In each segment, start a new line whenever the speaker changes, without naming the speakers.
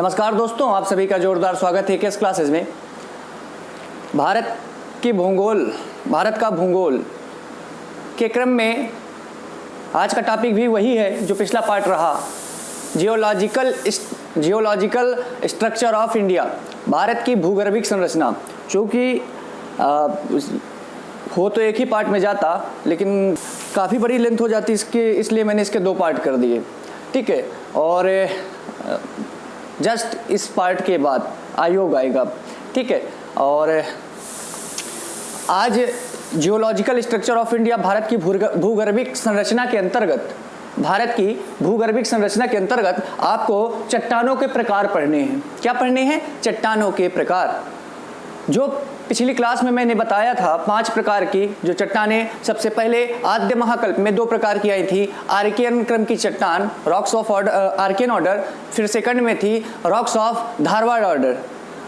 नमस्कार दोस्तों, आप सभी का जोरदार स्वागत है केस क्लासेस में। भारत का भूगोल के क्रम में आज का टॉपिक भी वही है जो पिछला पार्ट रहा, geological structure of India, Bharat की भूगर्भिक संरचना। चूँकि हो तो एक ही पार्ट में जाता, लेकिन काफ़ी बड़ी लेंथ हो जाती इसलिए मैंने इसके 2 पार्ट कर दिए। ठीक है, और जस्ट इस पार्ट के बाद आयोग आएगा। ठीक है, और आज geological structure of India, Bharat की भूगर्भिक संरचना के अंतर्गत आपको चट्टानों के प्रकार पढ़ने हैं। क्या पढ़ने हैं? चट्टानों के प्रकार। जो पिछली क्लास में मैंने बताया था 5 प्रकार की जो चट्टानें, सबसे पहले आद्य महाकल्प में 2 प्रकार की आई थी, आर्कियन क्रम की चट्टान, रॉक्स ऑफ आर्कियन ऑर्डर, फिर सेकंड में थी रॉक्स ऑफ धारवाड़ ऑर्डर।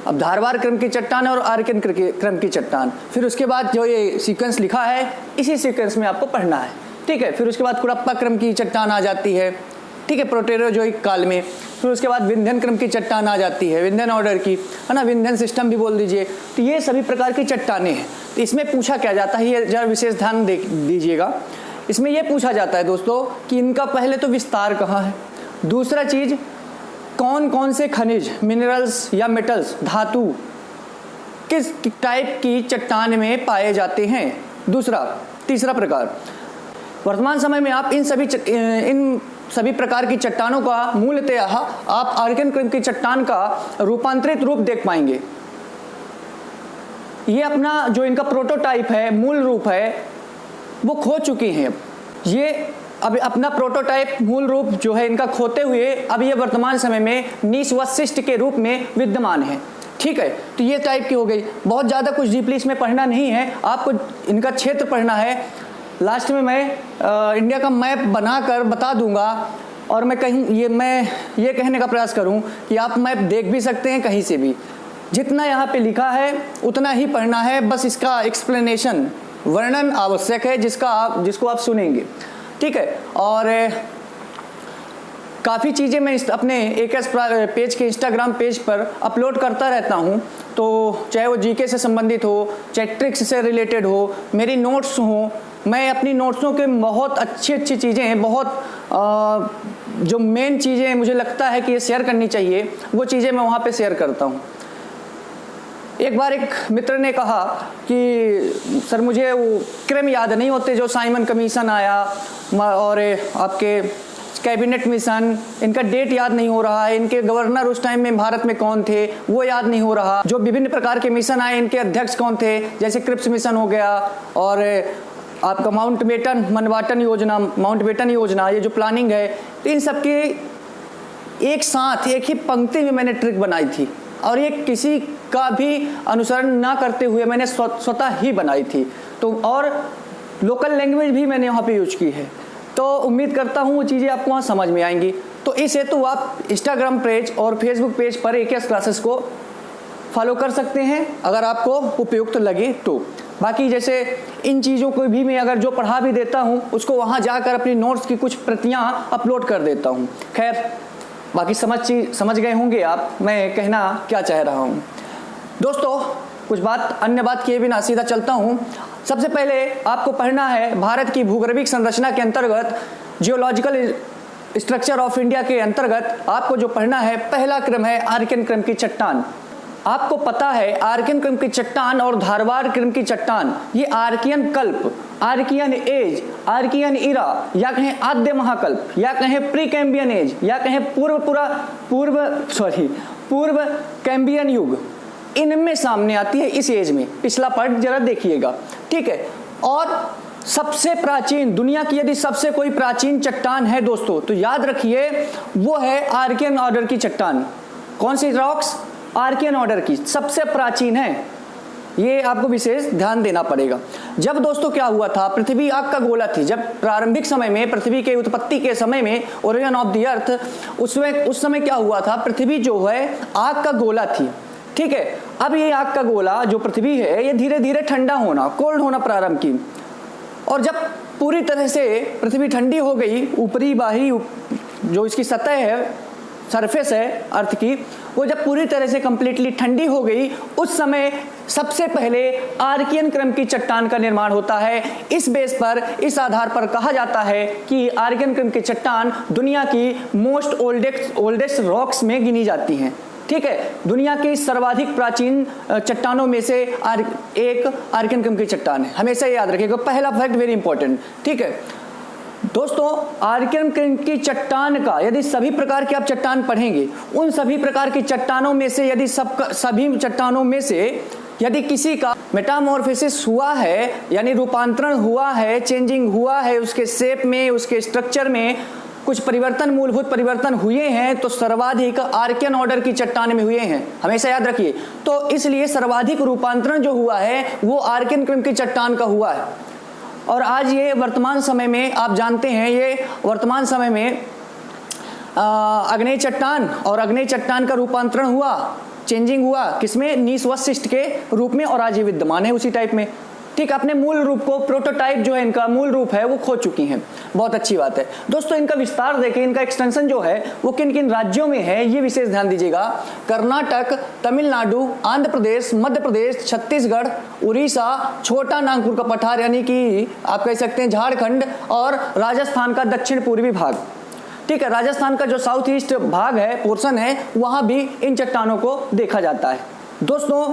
अब धारवाड़ क्रम की चट्टान और आर्कियन क्रम की चट्टान, फिर उसके बाद जो ये सीक्वेंस लिखा है इसी सीक्वेंस में आपको पढ़ना है। ठीक है, फिर उसके बाद कुड़प्पा क्रम की चट्टान आ जाती है। ठीक है, प्रोटेरोजोइक काल में। फिर उसके बाद विंध्यन क्रम की चट्टान आ जाती है, विंध्यन ऑर्डर की, है ना, विंध्यन सिस्टम भी बोल दीजिए। तो ये सभी प्रकार की चट्टानें हैं। तो इसमें पूछा क्या जाता है, ये जरा विशेष ध्यान दीजिएगा। इसमें यह पूछा जाता है दोस्तों कि इनका पहले तो विस्तार कहाँ है, दूसरा चीज कौन कौन से खनिज, मिनरल्स या मेटल्स, धातु किस टाइप की चट्टान में पाए जाते हैं, तीसरा प्रकार। वर्तमान समय में आप इन सभी प्रकार की चट्टानों का मूलतः आप आर्कियन क्रम की चट्टान का रूपांतरित रूप देख पाएंगे। ये अपना जो इनका प्रोटोटाइप है, मूल रूप है, वो खो चुकी हैं। ये अब अपना प्रोटोटाइप, मूल रूप जो है इनका खोते हुए अब ये वर्तमान समय में नीशवशिष्ट के रूप में विद्यमान है। ठीक है, तो ये टाइप की हो गई। बहुत ज़्यादा कुछ डीपली इसमें पढ़ना नहीं है, आपको इनका क्षेत्र पढ़ना है। लास्ट में मैं इंडिया का मैप बनाकर बता दूंगा, और मैं ये कहने का प्रयास करूं कि आप मैप देख भी सकते हैं कहीं से भी। जितना यहाँ पे लिखा है उतना ही पढ़ना है, बस इसका एक्सप्लेनेशन, वर्णन आवश्यक है जिसको आप सुनेंगे। ठीक है, और काफ़ी चीज़ें मैं अपने एकेएस पेज के इंस्टाग्राम पेज पर अपलोड करता रहता हूँ। तो चाहे वो जीके से संबंधित हो, चाहे ट्रिक्स से रिलेटेड हो, मेरी नोट्स हो, मैं अपनी नोट्सों के बहुत अच्छी चीज़ें हैं, बहुत जो मेन चीज़ें मुझे लगता है कि ये शेयर करनी चाहिए, वो चीज़ें मैं वहाँ पे शेयर करता हूँ। एक बार एक मित्र ने कहा कि सर मुझे वो क्रम याद नहीं होते, जो साइमन कमीशन आया और आपके कैबिनेट मिशन, इनका डेट याद नहीं हो रहा है, इनके गवर्नर उस टाइम में भारत में कौन थे वो याद नहीं हो रहा, जो विभिन्न प्रकार के मिशन आए इनके अध्यक्ष कौन थे, जैसे क्रिप्स मिशन हो गया, और आपका माउंटबेटन योजना, ये जो प्लानिंग है, तो इन सब की एक साथ एक ही पंक्ति में मैंने ट्रिक बनाई थी, और ये किसी का भी अनुसरण ना करते हुए मैंने स्वतः ही बनाई थी। तो और लोकल लैंग्वेज भी मैंने वहाँ पे यूज की है, तो उम्मीद करता हूँ वो चीज़ें आपको वहाँ समझ में आएंगी। तो इस हेतु आप इंस्टाग्राम पेज और फेसबुक पेज पर एकेएस क्लासेस को फॉलो कर सकते हैं, अगर आपको उपयुक्त लगे तो। बाकी जैसे इन चीज़ों को भी मैं अगर जो पढ़ा भी देता हूँ उसको वहाँ जाकर अपनी नोट्स की कुछ प्रतियाँ अपलोड कर देता हूँ। खैर, बाकी समझ गए होंगे आप मैं कहना क्या चाह रहा हूँ। दोस्तों, कुछ अन्य बात किए बिना सीधा चलता हूँ। सबसे पहले आपको पढ़ना है भारत की भूगर्भिक संरचना के अंतर्गत, जियोलॉजिकल स्ट्रक्चर ऑफ इंडिया के अंतर्गत आपको जो पढ़ना है, पहला क्रम है आर्कियन क्रम की चट्टान। आपको पता है आर्कियन क्रम की चट्टान और धारवाड़ क्रम की चट्टान, ये आर्कियन कल्प, आर्कियन एज, आर्कियन इरा, या कहें आद्य महाकल्प, या कहें प्री कैम्बियन एज, या कहें पूर्व कैम्बियन युग, इनमें सामने आती है इस एज में। पिछला पार्ट जरा देखिएगा। ठीक है, और सबसे प्राचीन, दुनिया की यदि सबसे कोई प्राचीन चट्टान है दोस्तों, तो याद रखिए वो है आर्कियन ऑर्डर की चट्टान। कौन सी रॉक्स? आर्कियन ऑर्डर की सबसे प्राचीन है, ये आपको विशेष ध्यान देना पड़ेगा। जब दोस्तों क्या हुआ था, पृथ्वी आग का गोला थी। जब प्रारंभिक समय में, पृथ्वी के उत्पत्ति के समय में, ओरिजिन ऑफ द अर्थ, उस समय क्या हुआ था, पृथ्वी जो है आग का गोला थी। ठीक है, अब ये आग का गोला जो पृथ्वी है, ये धीरे धीरे ठंडा होना, कोल्ड होना प्रारंभ की, और जब पूरी तरह से पृथ्वी ठंडी हो गई, ऊपरी बाहरी जो इसकी सतह है, सरफेस है अर्थ की, वो जब पूरी तरह से कंप्लीटली ठंडी हो गई, उस समय सबसे पहले आर्कियन क्रम की चट्टान का निर्माण होता है। इस बेस पर, इस आधार पर कहा जाता है कि आर्कियन क्रम की चट्टान दुनिया की मोस्ट ओल्डेस्ट रॉक्स में गिनी जाती हैं। ठीक है, दुनिया की सर्वाधिक प्राचीन चट्टानों में से एक आर्कियन क्रम की चट्टान है। हमेशा याद रखिएगा, पहला फैक्ट वेरी इंपॉर्टेंट। ठीक है दोस्तों, आर्कियन क्रम की चट्टान का यदि सभी प्रकार के आप चट्टान पढ़ेंगे, उन सभी प्रकार की चट्टानों में से यदि सभी चट्टानों में से यदि किसी का मेटामॉर्फोसिस हुआ है, यानी रूपांतरण हुआ है, चेंजिंग हुआ है, उसके शेप में, उसके स्ट्रक्चर में कुछ परिवर्तन, मूलभूत परिवर्तन हुए हैं, तो सर्वाधिक आर्कियन ऑर्डर की चट्टान में हुए हैं। हमेशा याद रखिए। तो इसलिए सर्वाधिक रूपांतरण जो हुआ है वो आर्कियन क्रम की चट्टान का हुआ है। और आज ये वर्तमान समय में आप जानते हैं, ये वर्तमान समय में आग्नेय चट्टान और आग्नेय चट्टान का रूपांतरण हुआ, चेंजिंग हुआ किसमें, नीस व शिस्ट के रूप में, और आज ये विद्यमान है उसी टाइप में। ठीक, अपने मूल रूप को, प्रोटोटाइप जो है इनका मूल रूप है वो खो चुकी हैं। बहुत अच्छी बात है दोस्तों। इनका विस्तार देखें, इनका एक्सटेंशन जो है वो किन किन राज्यों में है, ये विशेष ध्यान दीजिएगा। कर्नाटक, तमिलनाडु, आंध्र प्रदेश, मध्य प्रदेश, छत्तीसगढ़, उड़ीसा, छोटा नागपुर का पठार यानी कि आप कह सकते हैं झारखंड, और राजस्थान का दक्षिण पूर्वी भाग। ठीक है, राजस्थान का जो साउथ ईस्ट भाग है, पोर्शन है, वहां भी इन चट्टानों को देखा जाता है। दोस्तों,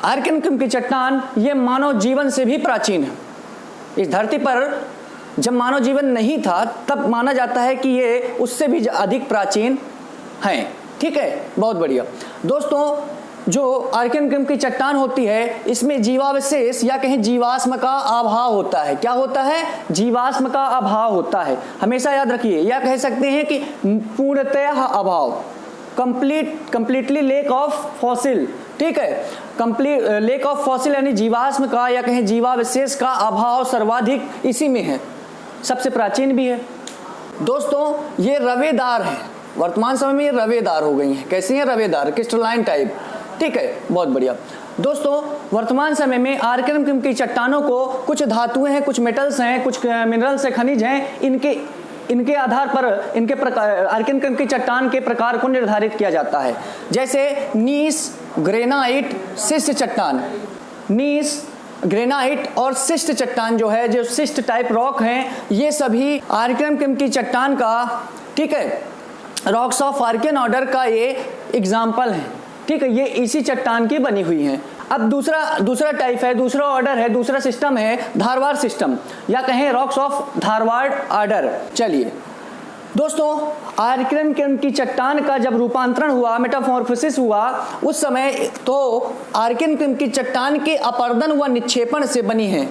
आर्कियन क्रम की चट्टान ये मानव जीवन से भी प्राचीन है। इस धरती पर जब मानव जीवन नहीं था तब माना जाता है कि ये उससे भी अधिक प्राचीन हैं। ठीक है, बहुत बढ़िया दोस्तों। जो आर्कियन क्रम की चट्टान होती है, इसमें जीवावशेष या कहें जीवाश्म का अभाव होता है। क्या होता है? जीवाश्म का अभाव होता है। हमेशा याद रखिए, या कह सकते हैं कि पूर्णतः अभाव, कंप्लीटली लेक ऑफ फॉसिल। ठीक है, कंप्लीट लेक ऑफ फॉसिल यानी जीवाश्म का या कहें जीवावशेष का अभाव सर्वाधिक इसी में है, सबसे प्राचीन भी है। दोस्तों, ये रवेदार है, वर्तमान समय में ये रवेदार हो गई हैं। कैसी हैं? रवेदार, क्रिस्टलाइन टाइप। ठीक है, बहुत बढ़िया दोस्तों। वर्तमान समय में आर्कियन क्रम की चट्टानों को कुछ धातुएं हैं, कुछ मेटल्स हैं, कुछ मिनरल्स हैं, खनिज हैं, इनके आधार पर इनके प्रकार आर्कियन क्रम की चट्टान के प्रकार को निर्धारित किया जाता है। जैसे नीस, ग्रेनाइट, शिस्ट चट्टान। नीस, ग्रेनाइट और शिस्ट चट्टान जो है, जो शिस्ट टाइप रॉक हैं, ये सभी आर्कियन क्रम की चट्टान का, ठीक है, रॉक्स ऑफ आर्कियन ऑर्डर का ये एग्जाम्पल है। ठीक है, ये इसी चट्टान की बनी हुई हैं। अब दूसरा टाइप है, दूसरा ऑर्डर है, दूसरा सिस्टम है धारवाड़ सिस्टम, या कहें रॉक्स ऑफ धारवाड़ ऑर्डर। चलिए दोस्तों, आर्कियन क्रम की चट्टान का जब रूपांतरण हुआ, मेटामॉर्फोसिस हुआ, उस समय तो आर्कियन क्रम की चट्टान के अपर्दन व निक्षेपण से बनी है।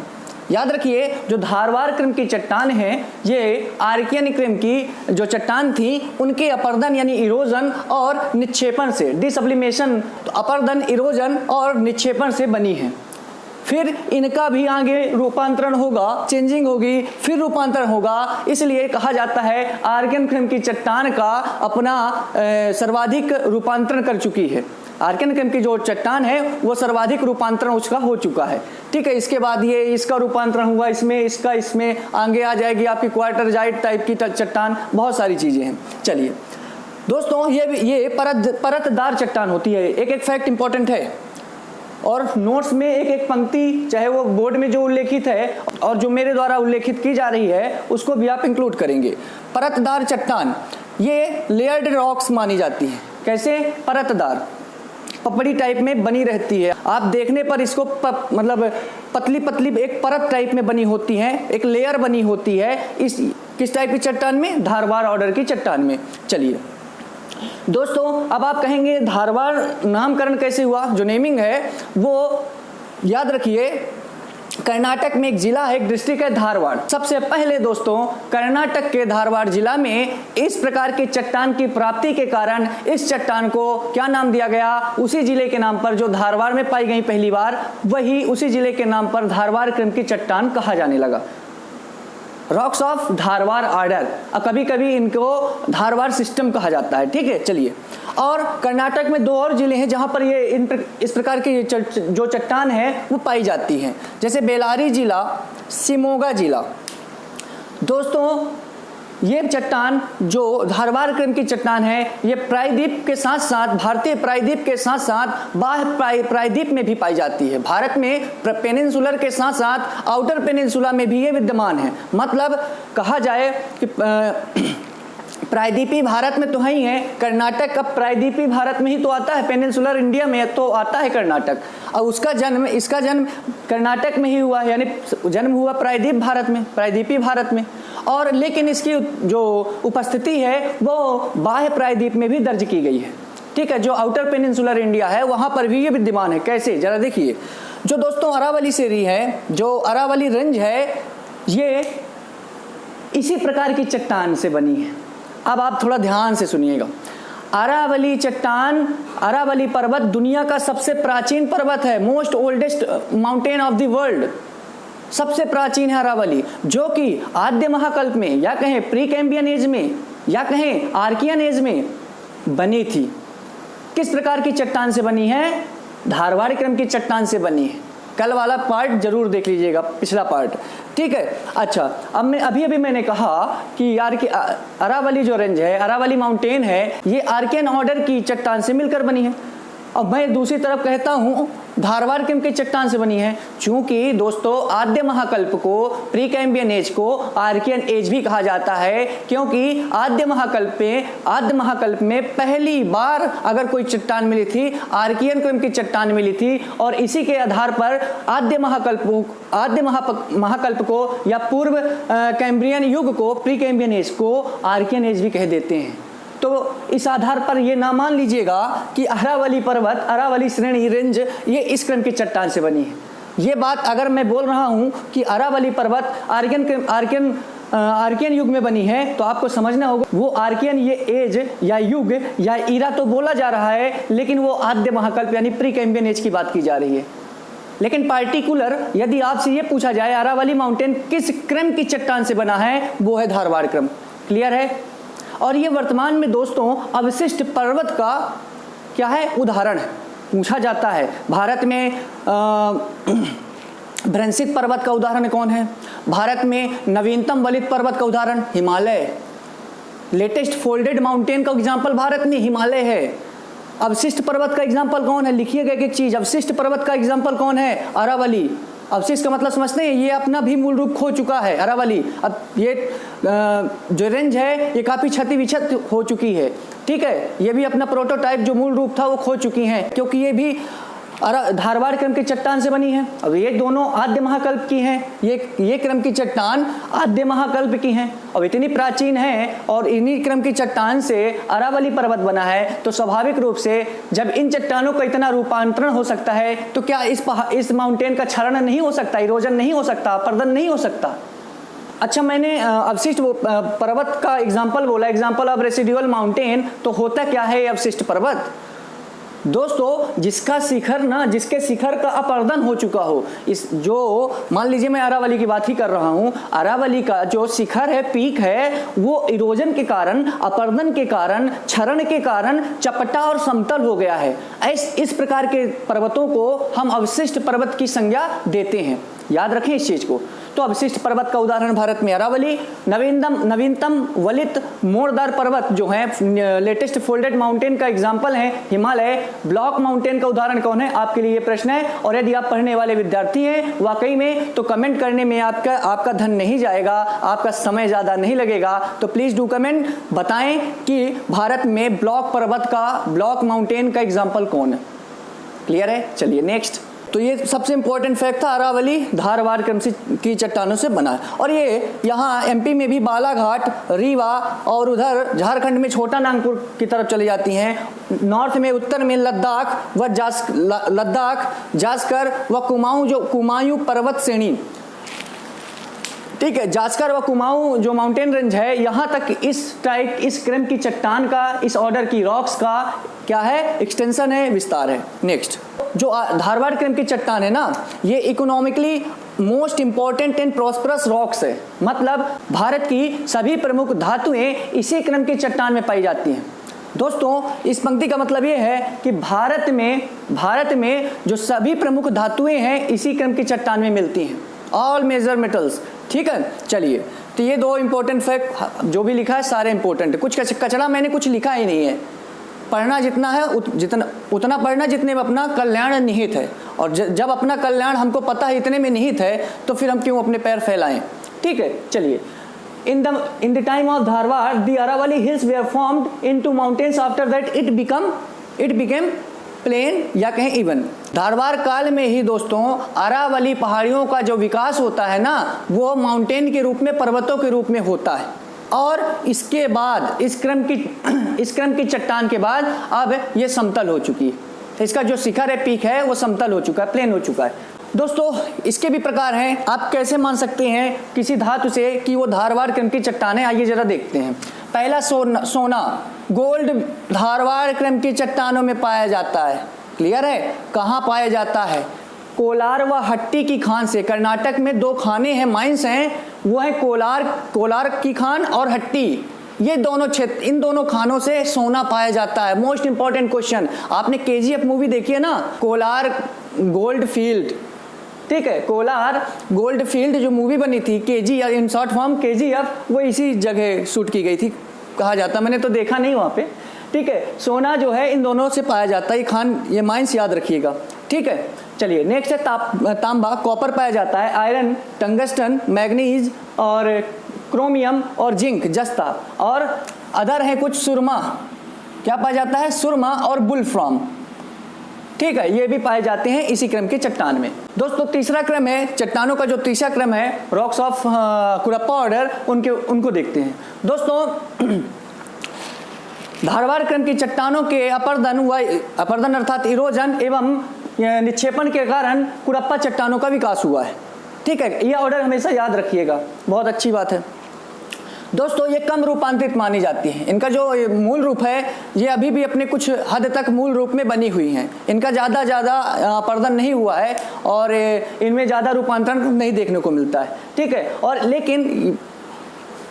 याद रखिए, जो धारवाड़ क्रम की चट्टान है, ये आर्कियन क्रम की जो चट्टान थी, उनके अपर्दन यानी इरोजन और निक्षेपण से, डिसब्लिमेशन, तो अपर्दन, इरोजन और निक्षेपण से बनी है। फिर इनका भी आगे रूपांतरण होगा, चेंजिंग होगी, फिर रूपांतरण होगा। इसलिए कहा जाता है आर्कियन क्रम की चट्टान का अपना सर्वाधिक रूपांतरण कर चुकी है। आर्कियन क्रम की जो चट्टान है वो सर्वाधिक रूपांतरण उसका हो चुका है। ठीक है, इसके बाद ये इसका रूपांतरण हुआ इसमें, इसका इसमें, आगे आ जाएगी आपकी क्वार्टरजाइट टाइप की चट्टान, बहुत सारी चीजें हैं। चलिए दोस्तों, ये परतदार चट्टान होती है। एक एक फैक्ट इंपॉर्टेंट है, और नोट्स में एक एक पंक्ति, चाहे वो बोर्ड में जो उल्लेखित है और जो मेरे द्वारा उल्लेखित की जा रही है, उसको भी आप इंक्लूड करेंगे। परतदार चट्टान ये लेयर्ड रॉक्स मानी जाती है। कैसे? परतदार, पपड़ी टाइप में बनी रहती है। आप देखने पर इसको मतलब पतली पतली एक परत टाइप में बनी होती है, एक लेयर बनी होती है। इस किस टाइप की चट्टान में? धारवाड़ ऑर्डर की चट्टान में। चलिए दोस्तों, अब आप कहेंगे धारवाड़ नामकरण कैसे हुआ? जो नेमिंग है वो याद रखिए, कर्नाटक में एक जिला है, एक डिस्ट्रिक्ट है धारवाड़। सबसे पहले दोस्तों, कर्नाटक के धारवाड़ जिला में इस प्रकार की चट्टान की प्राप्ति के कारण इस चट्टान को क्या नाम दिया गया? उसी जिले के नाम पर जो धारवाड़ में पाई गई पहली बार, वही उसी जिले के नाम पर धारवाड़ क्रम की चट्टान कहा जाने लगा। रॉक्स ऑफ धारवाड़ ऑर्डर, कभी कभी इनको धारवाड़ सिस्टम कहा जाता है। ठीक है, चलिए। और कर्नाटक में दो और जिले हैं जहां पर ये इस प्रकार की जो चट्टान है वो पाई जाती है, जैसे बेलारी जिला, शिमोगा जिला। दोस्तों, ये चट्टान जो धारवाड़ क्रम की चट्टान है, ये प्रायद्वीप के साथ साथ, भारतीय प्रायद्वीप के साथ साथ बाह्य प्रायद्वीप में भी पाई जाती है। भारत में पेनिनसुलर के साथ साथ आउटर पेनिनसुला में भी ये विद्यमान है। मतलब कहा जाए कि प्रायद्वीपीय भारत में तो है ही है, कर्नाटक अब प्रायद्वीपीय भारत में ही तो आता है, पेनिनसुलर इंडिया में तो आता है कर्नाटक, और इसका जन्म कर्नाटक में ही हुआ है, यानी जन्म हुआ प्रायद्वीप भारत में, प्रायद्वीपीय भारत में। और लेकिन इसकी जो उपस्थिति है वो बाह्य प्रायद्वीप में भी दर्ज की गई है। ठीक है, जो आउटर पेनिनसुलर इंडिया है वहां पर भी ये विद्यमान है। कैसे, जरा देखिए। जो दोस्तों अरावली श्रेणी है, जो अरावली रेंज है, ये इसी प्रकार की चट्टान से बनी है। अब आप थोड़ा ध्यान से सुनिएगा। अरावली चट्टान, अरावली पर्वत दुनिया का सबसे प्राचीन पर्वत है, most oldest mountain of the world, सबसे प्राचीन है अरावली, जो कि आद्य महाकल्प में या कहें प्री कैम्बियन एज में या कहें आर्कियन एज में बनी थी। किस प्रकार की चट्टान से बनी है? धारवाड़ क्रम की चट्टान से बनी है। कल वाला पार्ट जरूर देख लीजिएगा, पिछला पार्ट। ठीक है, अच्छा, अब मैं अभी मैंने कहा कि यार कि अरावली जो रेंज है, अरावली माउंटेन है, ये आर्कियन ऑर्डर की चट्टान से मिलकर बनी है। अब मैं दूसरी तरफ कहता हूं धारवाड़ क्रम की चट्टान से बनी है, क्योंकि दोस्तों आद्य महाकल्प को, प्री कैम्बियन एज को आर्कियन एज भी कहा जाता है, क्योंकि आद्य महाकल्प में पहली बार अगर कोई चट्टान मिली थी, आर्कियन क्रम की चट्टान मिली थी, और इसी के आधार पर आद्य महाकल्प को या पूर्व कैम्ब्रियन युग को, प्री कैम्बियन एज को आर्कियन एज भी कह देते हैं। तो इस आधार पर ये ना मान लीजिएगा कि अरावली पर्वत, अरावली श्रेणी रेंज ये इस क्रम की चट्टान से बनी है। ये बात अगर मैं बोल रहा हूं कि अरावली पर्वत आर्कियन युग में बनी है, तो आपको समझना होगा वो आर्कियन ये एज या युग या ईरा तो बोला जा रहा है, लेकिन वो आद्य महाकल्प यानी प्री कैम्बियन एज की बात की जा रही है। लेकिन पार्टिकुलर यदि आपसे ये पूछा जाए अरावली माउंटेन किस क्रम की चट्टान से बना है, वो है धारवाड़ क्रम। क्लियर है? और ये वर्तमान में दोस्तों अवशिष्ट पर्वत का क्या है, उदाहरण है। पूछा जाता है भारत में भ्रंशित पर्वत का उदाहरण कौन है? भारत में नवीनतम वलित पर्वत का उदाहरण हिमालय। लेटेस्ट फोल्डेड माउंटेन का एग्जांपल भारत में हिमालय है। अवशिष्ट पर्वत का एग्जांपल कौन है? लिखिएगा एक चीज, अवशिष्ट पर्वत का एग्जांपल कौन है? अरावली। अवशिष्ट का मतलब समझते हैं, ये अपना भी मूल रूप खो चुका है अरावली। अब ये जो रेंज है ये काफी क्षति विक्षत हो चुकी है। ठीक है, ये भी अपना प्रोटोटाइप जो मूल रूप था वो खो चुकी हैं, क्योंकि ये भी धारवाड़ क्रम की चट्टान से बनी है। अब ये दोनों आद्य महाकल्प की हैं, ये क्रम की चट्टान आद्य महाकल्प की हैं, और इतनी प्राचीन है, और इन्हीं क्रम की चट्टान से अरावली पर्वत बना है। तो स्वाभाविक रूप से जब इन चट्टानों का इतना रूपांतरण हो सकता है, तो क्या इस माउंटेन का क्षरण नहीं हो सकता, इरोजन नहीं हो सकता, अपर्दन नहीं हो सकता? अच्छा, मैंने अवशिष्ट पर्वत का एग्जाम्पल बोला, एग्जाम्पल ऑफ रेसिडुअल माउंटेन। तो होता क्या है अवशिष्ट पर्वत? दोस्तों जिसके शिखर का अपर्दन हो चुका हो, इस जो मान लीजिए मैं अरावली की बात ही कर रहा हूं, अरावली का जो शिखर है, पीक है, वो इरोजन के कारण, अपर्दन के कारण, क्षरण के कारण चपटा और समतल हो गया है। इस प्रकार के पर्वतों को हम अवशिष्ट पर्वत की संज्ञा देते हैं। याद रखें इस चीज को। तो अवशिष्ट पर्वत का उदाहरण भारत में अरावली, नवीनतम वलित मोड़दार पर्वत जो है, लेटेस्ट फोल्डेड माउंटेन का एग्जांपल है हिमालय। ब्लॉक माउंटेन का उदाहरण कौन है? आपके लिए ये प्रश्न है। और यदि आप पढ़ने वाले विद्यार्थी हैं वाकई में, तो कमेंट करने में आपका धन नहीं जाएगा, आपका समय ज्यादा नहीं लगेगा। तो प्लीज डू कमेंट, बताएं कि भारत में ब्लॉक माउंटेन का एग्जाम्पल कौन है। क्लियर है? चलिए नेक्स्ट। तो ये सबसे इंपॉर्टेंट फैक्ट था, अरावली धारवाड़ क्रम की चट्टानों से बना है। और ये यहाँ एमपी में भी बालाघाट, रीवा, और उधर झारखंड में छोटा नागपुर की तरफ चली जाती हैं। नॉर्थ में, उत्तर में लद्दाख जास्कर व कुमायूं पर्वत श्रेणी। ठीक है, जास्कर व कुमाऊं जो माउंटेन रेंज है, यहां तक इस क्रम की चट्टान का, इस ऑर्डर की रॉक्स का क्या है, एक्सटेंशन है, विस्तार है। नेक्स्ट, जो धारवाड़ क्रम की चट्टान है ना, ये economically most important and prosperous rocks है। मतलब भारत की सभी प्रमुख धातुएं इसी क्रम की चट्टान में पाई जाती हैं। दोस्तों, इस पंक्ति का मतलब ये है कि भारत में जो सभी प्रमुख धातुएं हैं इसी क्रम की चट्टान में मिलती हैं। ऑल मेजर मेटल्स, ठीक है, चलिए, तो ये दो इंपॉर्टेंट फैक्ट जो भी लिखा है सारे इंपॉर्टेंट है। कुछ कचरा मैंने कुछ लिखा ही नहीं है। पढ़ना जितना है उतना पढ़ना जितने में अपना कल्याण निहित है, और जब अपना कल्याण हमको पता है इतने में निहित है तो फिर हम क्यों अपने पैर फैलाएं। ठीक है, चलिए। In the time of Dharwad, the Aravalli hills were formed into mountains. After that, it became plain या कहें इवन। धारवाड़ काल में ही दोस्तों अरावली पहाड़ियों का जो विकास होता है ना, वो माउंटेन के रूप में, पर्वतों के रूप में होता है। और इसके बाद इस क्रम की चट्टान के बाद अब ये समतल हो चुकी है। इसका जो शिखर है, पीक है, वो समतल हो चुका है, प्लेन हो चुका है। दोस्तों इसके भी प्रकार हैं। आप कैसे मान सकते हैं किसी धातु से कि वो धारवाड़ क्रम की चट्टान है? आइए जरा देखते हैं। पहला सोना गोल्ड धारवाड़ क्रम की चट्टानों में पाया जाता है। क्लियर है? कहाँ पाया जाता है? कोलार व हट्टी की खान से। कर्नाटक में दो खाने हैं, माइंस हैं, वो है कोलार की खान और हट्टी। ये दोनों क्षेत्र, इन दोनों खानों से सोना पाया जाता है। मोस्ट इंपॉर्टेंट क्वेश्चन, आपने केजीएफ मूवी देखी है ना, कोलार गोल्ड फील्ड। ठीक है, कोलार गोल्ड फील्ड जो मूवी बनी थी, KG in short form KGF, वो इसी जगह शूट की गई थी कहा जाता। मैंने तो देखा नहीं वहाँ पे। ठीक है, सोना जो है इन दोनों से पाया जाता है। ये खान, ये माइंस याद रखिएगा। ठीक है, चलिए नेक्स्ट है तांबा। कॉपर पाया जाता है, आयरन, टंगस्टन, मैग्नीज और क्रोमियम और जिंक, जस्ता। और अदर है कुछ सुरमा। क्या पाया जाता है? सुरमा और बुलफ्रॉम। ठीक है, ये भी पाए जाते हैं इसी क्रम के चट्टान में। दोस्तों तीसरा क्रम है चट्टानों का, जो तीसरा क्रम है रॉक्स ऑफ कुरप्पा ऑर्डर, उनको देखते हैं। दोस्तों धारवाड़ क्रम की चट्टानों के अपर्दन अर्थात इरोजन एवं निक्षेपण के कारण कुरप्पा चट्टानों का विकास हुआ है। ठीक है, यह ऑर्डर हमेशा याद रखिएगा, बहुत अच्छी बात है। दोस्तों ये कम रूपांतरित मानी जाती हैं। इनका जो मूल रूप है ये अभी भी अपने कुछ हद तक मूल रूप में बनी हुई हैं। इनका ज़्यादा अपर्दन नहीं हुआ है और इनमें ज़्यादा रूपांतरण नहीं देखने को मिलता है। ठीक है, और लेकिन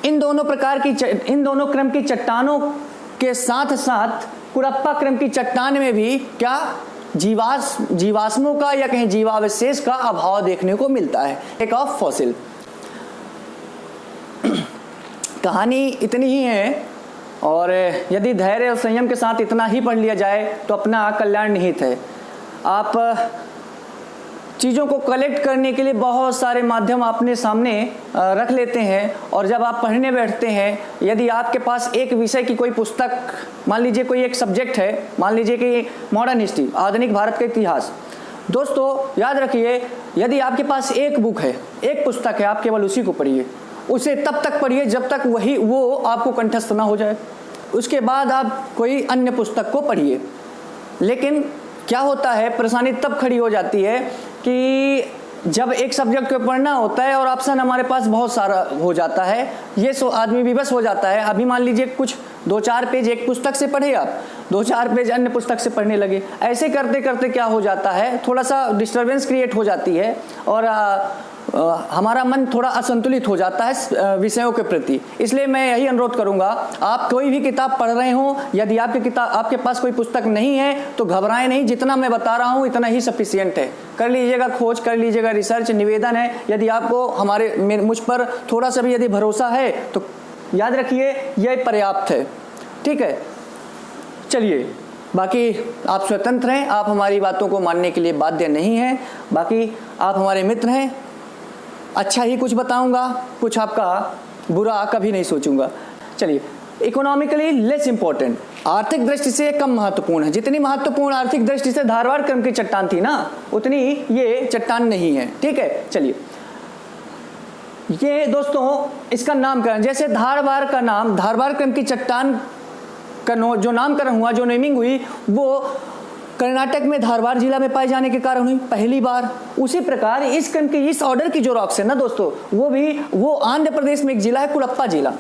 इन दोनों क्रम की चट्टानों के साथ साथ कुरप्पा क्रम की चट्टान में भी क्या जीवाश्मों का या कहीं जीवावशेष का अभाव देखने को मिलता है। एक ऑफ फॉसिल। कहानी इतनी ही है, और यदि धैर्य और संयम के साथ इतना ही पढ़ लिया जाए तो अपना कल्याण निहित है। आप चीज़ों को कलेक्ट करने के लिए बहुत सारे माध्यम अपने सामने रख लेते हैं, और जब आप पढ़ने बैठते हैं, यदि आपके पास एक विषय की कोई पुस्तक, मान लीजिए कोई एक सब्जेक्ट है, मान लीजिए कि मॉडर्न हिस्ट्री, आधुनिक भारत का इतिहास। दोस्तों याद रखिए, यदि आपके पास एक बुक है, एक पुस्तक है, आप केवल उसी को पढ़िए। उसे तब तक पढ़िए जब तक वो आपको कंठस्थ ना हो जाए। उसके बाद आप कोई अन्य पुस्तक को पढ़िए। लेकिन क्या होता है, परेशानी तब खड़ी हो जाती है कि जब एक सब्जेक्ट को पढ़ना होता है और ऑप्शन हमारे पास बहुत सारा हो जाता है, ये आदमी विवश हो जाता है। अभी मान लीजिए कुछ 2-4 पेज एक पुस्तक से पढ़े, आप 2-4 पेज अन्य पुस्तक से पढ़ने लगे। ऐसे करते करते क्या हो जाता है, थोड़ा सा डिस्टर्बेंस क्रिएट हो जाती है और हमारा मन थोड़ा असंतुलित हो जाता है विषयों के प्रति। इसलिए मैं यही अनुरोध करूंगा, आप कोई भी किताब पढ़ रहे हो, यदि आपके पास कोई पुस्तक नहीं है तो घबराएं नहीं। जितना मैं बता रहा हूं इतना ही सफिशिएंट है। कर लीजिएगा खोज, कर लीजिएगा रिसर्च। निवेदन है, यदि आपको मुझ पर थोड़ा सा भी यदि भरोसा है तो याद रखिए यह पर्याप्त है। ठीक है, चलिए, बाकी आप स्वतंत्र हैं, आप हमारी बातों को मानने के लिए बाध्य नहीं हैं। बाकी आप हमारे मित्र हैं, अच्छा ही कुछ बताऊंगा, कुछ आपका बुरा कभी नहीं सोचूंगा। चलिए, इकोनॉमिकली लेस इंपॉर्टेंट, आर्थिक दृष्टि से कम महत्वपूर्ण है। जितनी महत्वपूर्ण आर्थिक दृष्टि से धारवाड़ क्रम की चट्टान थी ना, उतनी ये चट्टान नहीं है। ठीक है, चलिए, ये दोस्तों इसका नामकरण, जैसे धारवाड़ का नाम, धारवाड़ क्रम की चट्टान का जो नामकरण हुआ, जो नेमिंग हुई, वो कर्नाटक में धारवाड़ जिला में पाए जाने के कारण हुई पहली बार। उसी प्रकार इस क्रम की, इस ऑर्डर की जो रॉक्स है ना दोस्तों, वो आंध्र प्रदेश में एक जिला है, कुरप्पा जिला।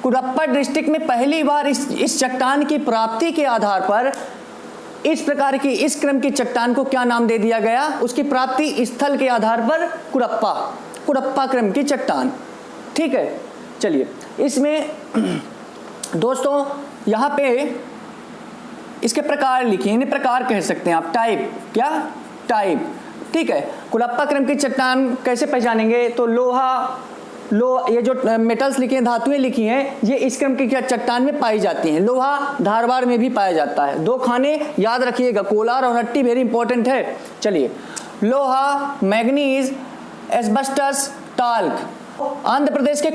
कुरप्पा डिस्ट्रिक्ट में पहली बार इस चट्टान की प्राप्ति के आधार पर इस प्रकार की इस क्रम की चट्टान को क्या नाम दे दिया गया, उसकी प्राप्ति स्थल के आधार पर कुरप्पा क्रम की चट्टान। ठीक है, चलिए, इसमें दोस्तों यहाँ पे इसके प्रकार लिखिए, इन्हें प्रकार कह सकते हैं आप, टाइप। क्या? टाइप। ठीक है, कुरप्पा क्रम की चट्टान कैसे पहचानेंगे, तो लोहा ये जो मेटल्स लिखे हैं, धातुएं लिखी हैं, ये इस क्रम की चट्टान में पाई जाती हैं। लोहा धारवाड़ में भी पाया जाता है। 2 खाने याद रखिएगा, कोलार और हट्टी, वेरी इंपॉर्टेंट है। चलिए, लोहा, manganese, asbestos, talc. Andhra Pradesh के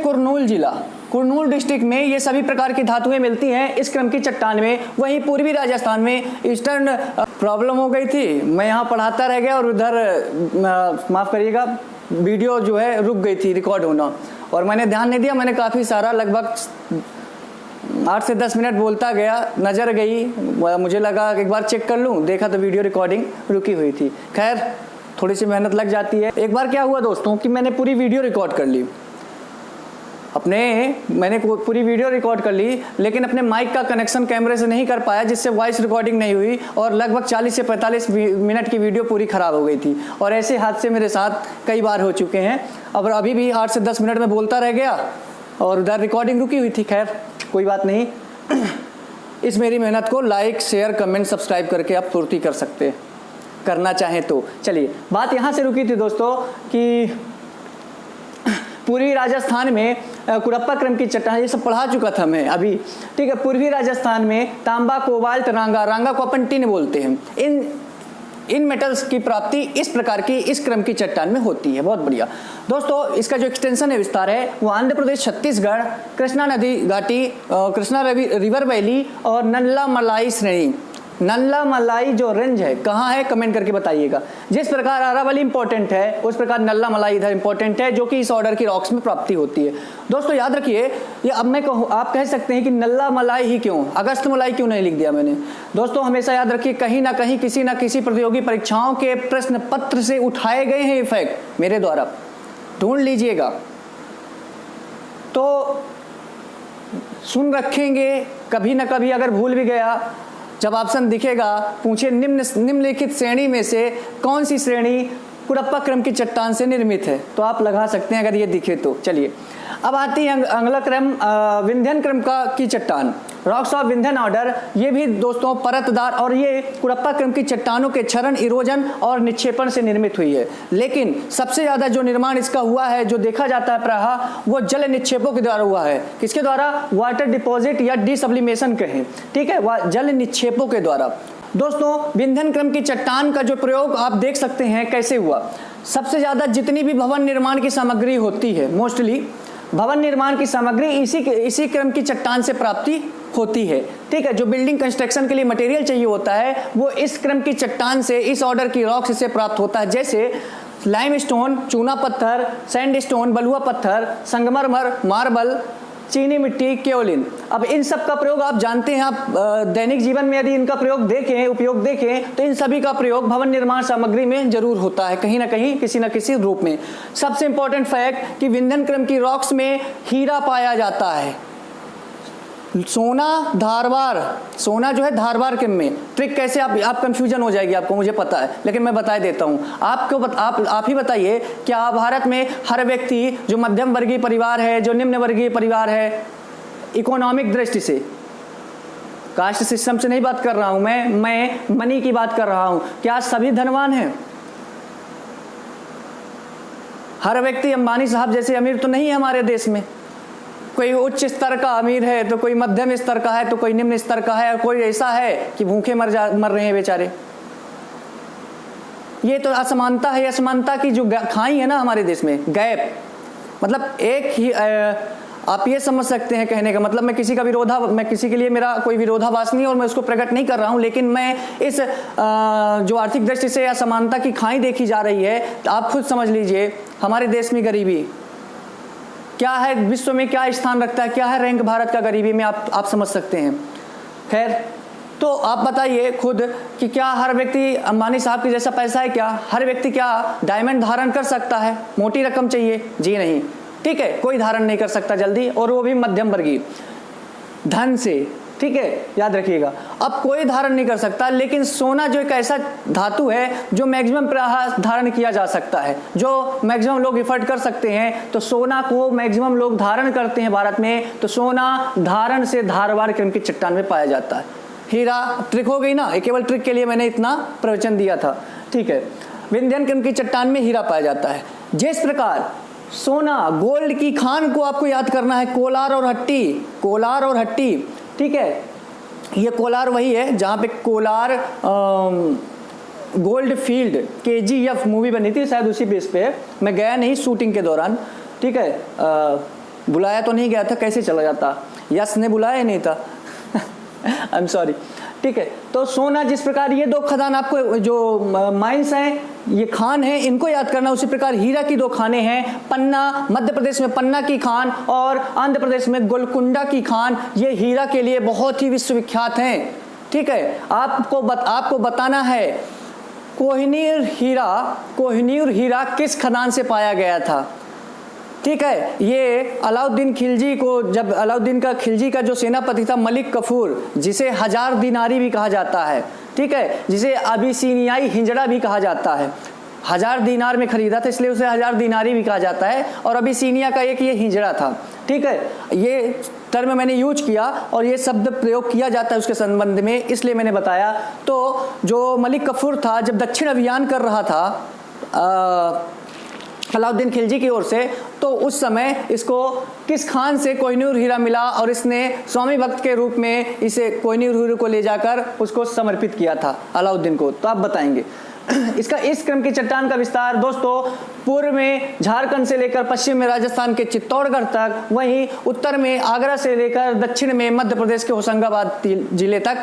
कुर्नूल डिस्ट्रिक्ट में ये सभी प्रकार की धातुएं मिलती हैं इस क्रम की चट्टान में। वहीं पूर्वी राजस्थान में ईस्टर्न प्रॉब्लम हो गई थी, मैं यहाँ पढ़ाता रह गया और उधर माफ़ करिएगा वीडियो जो है रुक गई थी रिकॉर्ड होना, और मैंने ध्यान नहीं दिया। मैंने काफ़ी सारा लगभग 8 से 10 मिनट बोलता गया, नज़र गई, मुझे लगा एक बार चेक कर लूँ, देखा तो वीडियो रिकॉर्डिंग रुकी हुई थी। खैर, थोड़ी सी मेहनत लग जाती है। एक बार क्या हुआ दोस्तों कि मैंने पूरी वीडियो रिकॉर्ड कर ली, मैंने पूरी वीडियो रिकॉर्ड कर ली, लेकिन अपने माइक का कनेक्शन कैमरे से नहीं कर पाया, जिससे वॉइस रिकॉर्डिंग नहीं हुई और लगभग 40 से 45 मिनट की वीडियो पूरी ख़राब हो गई थी। और ऐसे हादसे मेरे साथ कई बार हो चुके हैं। अब अभी भी 8 से 10 मिनट में बोलता रह गया और उधर रिकॉर्डिंग रुकी हुई थी। खैर, कोई बात नहीं। इस मेरी मेहनत को लाइक, शेयर, कमेंट, सब्सक्राइब करके आप पूर्ति कर सकते हैं, करना चाहें तो। चलिए, बात यहाँ से रुकी थी दोस्तों कि पूर्वी राजस्थान में कुरप्पा क्रम की चट्टान, ये सब पढ़ा चुका था मैं अभी, ठीक है। पूर्वी राजस्थान में तांबा, कोबाल्ट, रांगा को अपन टिन बोलते हैं। इन मेटल्स की प्राप्ति इस प्रकार की इस क्रम की चट्टान में होती है। बहुत बढ़िया दोस्तों, इसका जो एक्सटेंशन है, विस्तार है, वो आंध्र प्रदेश, छत्तीसगढ़, कृष्णा नदी घाटी, कृष्णा रिवर वैली और नल्ला मलाई श्रेणी। नल्ला मलाई जो रेंज है कहाँ है, कमेंट करके बताइएगा। जिस प्रकार अरावली इंपॉर्टेंट है, उस प्रकार नल्ला मलाई इधर इंपॉर्टेंट है, जो कि इस ऑर्डर की रॉक्स में प्राप्ति होती है। दोस्तों याद रखिए, ये अब मैं कहूँ, आप कह सकते हैं कि नल्ला मलाई ही क्यों, अगस्त मलाई क्यों नहीं लिख दिया मैंने। दोस्तों हमेशा याद रखिए, कहीं ना कहीं किसी ना किसी प्रतियोगी परीक्षाओं के प्रश्न पत्र से उठाए गए हैं इफेक्ट मेरे द्वारा, ढूंढ लीजिएगा। तो सुन रखेंगे, कभी ना कभी अगर भूल भी गया, जब ऑप्शन दिखेगा पूछे निम्नलिखित श्रेणी में से कौन सी श्रेणी कुरप्पा क्रम की चट्टान से निर्मित है, तो आप लगा सकते हैं अगर ये दिखे तो। चलिए, अब आती है अगला क्रम, विंध्यन क्रम की चट्टान, रॉक्स ऑफ विंध्यन ऑर्डर। ये भी दोस्तों परतदार, और ये कुरप्पा क्रम की चट्टानों के क्षरण, इरोजन और निक्षेपण से निर्मित हुई है। लेकिन सबसे ज्यादा जो निर्माण इसका हुआ है, जो देखा जाता है प्रायः, वो जल निक्षेपों के द्वारा हुआ है। किसके द्वारा? वाटर डिपॉजिट या डिसब्लिमेशन कहें, ठीक है, जल निक्षेपों के द्वारा। दोस्तों विंध्यन क्रम की चट्टान का जो प्रयोग आप देख सकते हैं कैसे हुआ। सबसे ज्यादा जितनी भी भवन निर्माण की सामग्री होती है, मोस्टली भवन निर्माण की सामग्री इसी क्रम की चट्टान से प्राप्ति होती है, ठीक है। जो बिल्डिंग कंस्ट्रक्शन के लिए मटेरियल चाहिए होता है, वो इस क्रम की चट्टान से, इस ऑर्डर की रॉक्स से प्राप्त होता है। जैसे लाइमस्टोन, चूना पत्थर, सैंडस्टोन, बलुआ पत्थर, संगमरमर, मार्बल, चीनी मिट्टी, केओलिन। अब इन सब का प्रयोग आप जानते हैं, आप दैनिक जीवन में यदि इनका प्रयोग देखें, उपयोग देखें, तो इन सभी का प्रयोग भवन निर्माण सामग्री में जरूर होता है, कहीं ना कहीं, किसी न किसी रूप में। सबसे इंपॉर्टेंट फैक्ट कि विंध्यन क्रम की रॉक्स में हीरा पाया जाता है। सोना धारवाड़, सोना जो है धारवाड़ क्रम में। ट्रिक कैसे, आप कंफ्यूजन हो जाएगी आपको, मुझे पता है, लेकिन मैं बता देता हूँ आपको। आप ही बताइए, क्या भारत में हर व्यक्ति जो मध्यम वर्गीय परिवार है, जो निम्न वर्गीय परिवार है, इकोनॉमिक दृष्टि से, कास्ट सिस्टम से नहीं बात कर रहा हूँ मैं मनी की बात कर रहा हूँ, क्या सभी धनवान हैं? हर व्यक्ति अंबानी साहब जैसे अमीर तो नहीं है हमारे देश में। कोई उच्च स्तर का अमीर है, तो कोई मध्यम स्तर का है, तो कोई निम्न स्तर का है, और कोई ऐसा है कि भूखे मर रहे हैं बेचारे। ये तो असमानता है। असमानता की जो खाई है ना हमारे देश में, गैप, मतलब एक ही, आप ये समझ सकते हैं कहने का मतलब, मैं किसी के लिए मेरा कोई विरोधाभास नहीं और मैं उसको प्रकट नहीं कर रहा हूं, लेकिन मैं इस जो आर्थिक दृष्टि से असमानता की खाई देखी जा रही है, तो आप खुद समझ लीजिए हमारे देश में गरीबी क्या है, विश्व में क्या स्थान रखता है, क्या है रैंक भारत का गरीबी में, आप समझ सकते हैं। खैर, तो आप बताइए खुद कि क्या हर व्यक्ति अंबानी साहब के जैसा पैसा है? क्या हर व्यक्ति क्या डायमंड धारण कर सकता है? मोटी रकम चाहिए? जी नहीं, ठीक है, कोई धारण नहीं कर सकता जल्दी, और वो भी मध्यम वर्गीय धन से, ठीक है, याद रखिएगा। अब कोई धारण नहीं कर सकता, लेकिन सोना जो एक ऐसा धातु है जो मैक्सिमम धारण किया जा सकता है, जो मैक्सिमम लोग इफर्ट कर सकते हैं, तो सोना को मैक्सिमम लोग धारण करते हैं भारत में, तो सोना धारण से धारवाड़ क्रम की चट्टान में पाया जाता है। हीरा ट्रिक हो गई ना, केवल ट्रिक के लिए मैंने इतना प्रवचन दिया था, ठीक है। विंध्यन क्रम की चट्टान में हीरा पाया जाता है। जिस प्रकार सोना, गोल्ड की खान को आपको याद करना है, कोलार और हट्टी, कोलार और हट्टी, ठीक है। ये कोलार वही है जहाँ पे Kolar gold field KGF movie बनी थी, शायद उसी बेस पे है। मैं गया नहीं शूटिंग के दौरान, ठीक है, बुलाया तो नहीं गया था, कैसे चला जाता, यस ने बुलाया नहीं था आई एम सॉरी, ठीक है। तो सोना, जिस प्रकार ये दो खदान आपको जो माइंस हैं, ये खान है, इनको याद करना। उसी प्रकार हीरा की दो खानें हैं, पन्ना, मध्य प्रदेश में पन्ना की खान और आंध्र प्रदेश में गोलकुंडा की खान, ये हीरा के लिए बहुत ही विश्वविख्यात हैं, ठीक है। आपको बताना है कोहिनूर हीरा किस खदान से पाया गया था, ठीक है। ये अलाउद्दीन खिलजी को, जब अलाउद्दीन का खिलजी का जो सेनापति था मलिक कफूर, जिसे 1000 दिनारी भी कहा जाता है, ठीक है, जिसे अबिसिनियाई हिंजड़ा भी कहा जाता है, 1000 दिनार में खरीदा था इसलिए उसे 1000 दिनारी भी कहा जाता है, और अबिसिनिया का एक ये हिंजड़ा था, ठीक है। ये टर्म मैंने यूज किया और ये शब्द प्रयोग किया जाता है उसके संबंध में, इसलिए मैंने बताया। तो जो मलिक कफूर था, जब दक्षिण अभियान कर रहा था अलाउद्दीन खिलजी की ओर से, तो उस समय इसको किस खान से कोहिनूर हीरा मिला और इसने स्वामी भक्त के रूप में इसे कोहिनूर हीरे को ले जाकर उसको समर्पित किया था अलाउद्दीन को, तो आप बताएंगे। इसका इस क्रम की चट्टान का विस्तार दोस्तों पूर्व में झारखंड से लेकर पश्चिम में राजस्थान के चित्तौड़गढ़ तक, वहीं उत्तर में आगरा से लेकर दक्षिण में मध्य प्रदेश के होशंगाबाद जिले तक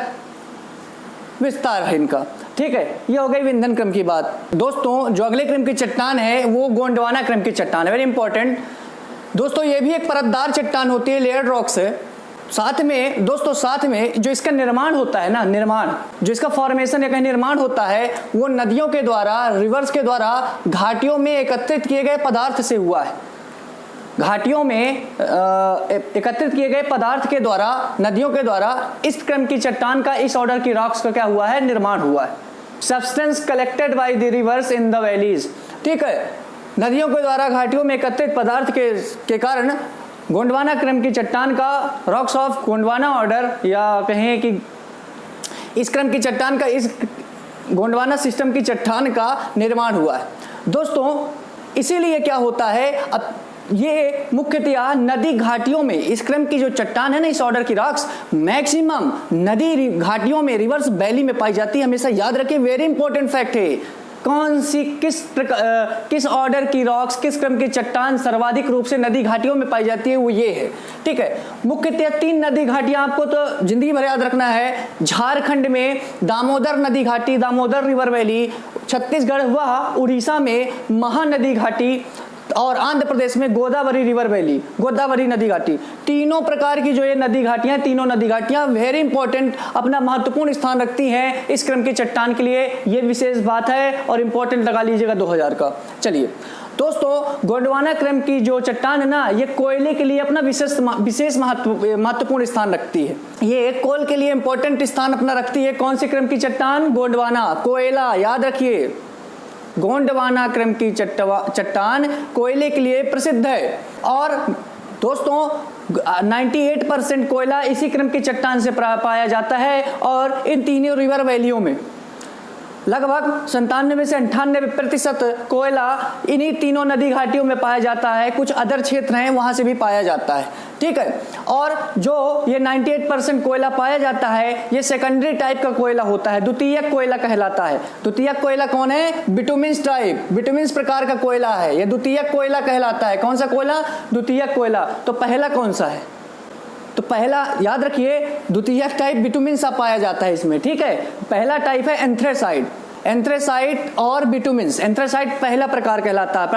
विस्तार है इनका, ठीक है। ये हो गई विंधन क्रम की बात। दोस्तों जो अगले क्रम की चट्टान है वो गोंडवाना क्रम की चट्टान है, वेरी इंपॉर्टेंट दोस्तों। ये भी एक परतदार चट्टान होती है, लेयर्ड रॉक्स है। साथ में दोस्तों, साथ में जो इसका निर्माण होता है ना, निर्माण जो इसका फॉर्मेशन या कहीं निर्माण होता है, वो नदियों के द्वारा, रिवर्स के द्वारा घाटियों में एकत्रित किए गए पदार्थ से हुआ है। घाटियों में एकत्रित किए गए पदार्थ के द्वारा, नदियों के द्वारा इस क्रम की चट्टान का, इस ऑर्डर की रॉक्स का क्या हुआ है, निर्माण हुआ है। Substance collected by the reverse in the valleys, ठीक है। नदियों के द्वारा घाटियों में एकत्रित पदार्थ के कारण गोंडवाना क्रम की चट्टान का, रॉक्स ऑफ गोंडवाना ऑर्डर, या कहें कि इस क्रम की चट्टान का, इस गोंडवाना सिस्टम की चट्टान का निर्माण हुआ है दोस्तों। इसीलिए क्या होता है, अब ये मुख्यतया नदी घाटियों में, इस क्रम की जो चट्टान है ना, इस ऑर्डर की रॉक्स मैक्सिमम नदी घाटियों में, रिवर्स वैली में पाई जाती है। हमेशा याद रखिए, वेरी इंपॉर्टेंट फैक्ट है। कौन सी, किस ऑर्डर की रॉक्स, किस क्रम की चट्टान सर्वाधिक रूप से नदी घाटियों में पाई जाती है, वो ये है, ठीक है। मुख्यतः 3 नदी घाटियां आपको तो जिंदगी भर याद रखना है। झारखंड में दामोदर नदी घाटी, दामोदर रिवर वैली, छत्तीसगढ़ व उड़ीसा में महानदी घाटी, और आंध्र प्रदेश में गोदावरी रिवर वैली, गोदावरी नदी घाटी। तीनों प्रकार की जो ये नदी घाटियां, तीनों नदी घाटियां वेरी इंपॉर्टेंट, अपना महत्वपूर्ण स्थान रखती हैं इस क्रम की चट्टान के लिए। ये विशेष बात है और इंपॉर्टेंट लगा लीजिएगा 2000 का। चलिए दोस्तों, गोंडवाना क्रम की जो चट्टान है ना, ये कोयले के लिए अपना विशेष महत्वपूर्ण स्थान रखती है। ये कोल के लिए इंपॉर्टेंट स्थान अपना रखती है। कौन सी क्रम की चट्टान? गोंडवाना, कोयला, याद रखिए। गोंडवाना क्रम की चट्टान कोयले के लिए प्रसिद्ध है। और दोस्तों 98% कोयला इसी क्रम की चट्टान से पाया जाता है। और इन तीनों रिवर वैलियों में लगभग 97 से 98% कोयला इन्हीं तीनों नदी घाटियों में पाया जाता है। कुछ अदर क्षेत्र हैं वहां से भी पाया जाता है, ठीक है। और जो ये 98% कोयला पाया जाता है, ये सेकेंडरी टाइप का कोयला होता है, द्वितीयक कोयला कहलाता है। द्वितीयक कोयला कौन है? बिटुमिन्स टाइप, बिटुमिन्स प्रकार का कोयला है, ये द्वितीयक कोयला कहलाता है। कौन सा कोयला? द्वितीयक कोयला। तो पहला कौन सा है? तो पहला याद रखिए, द्वितीयक टाइप बिटुमिन सा पाया जाता है इसमें, ठीक है। पहला टाइप है एंथ्रेसाइट, एंथ्रेसाइट और बिटुमिन्स। एंथ्रेसाइट पहला प्रकार कहलाता है,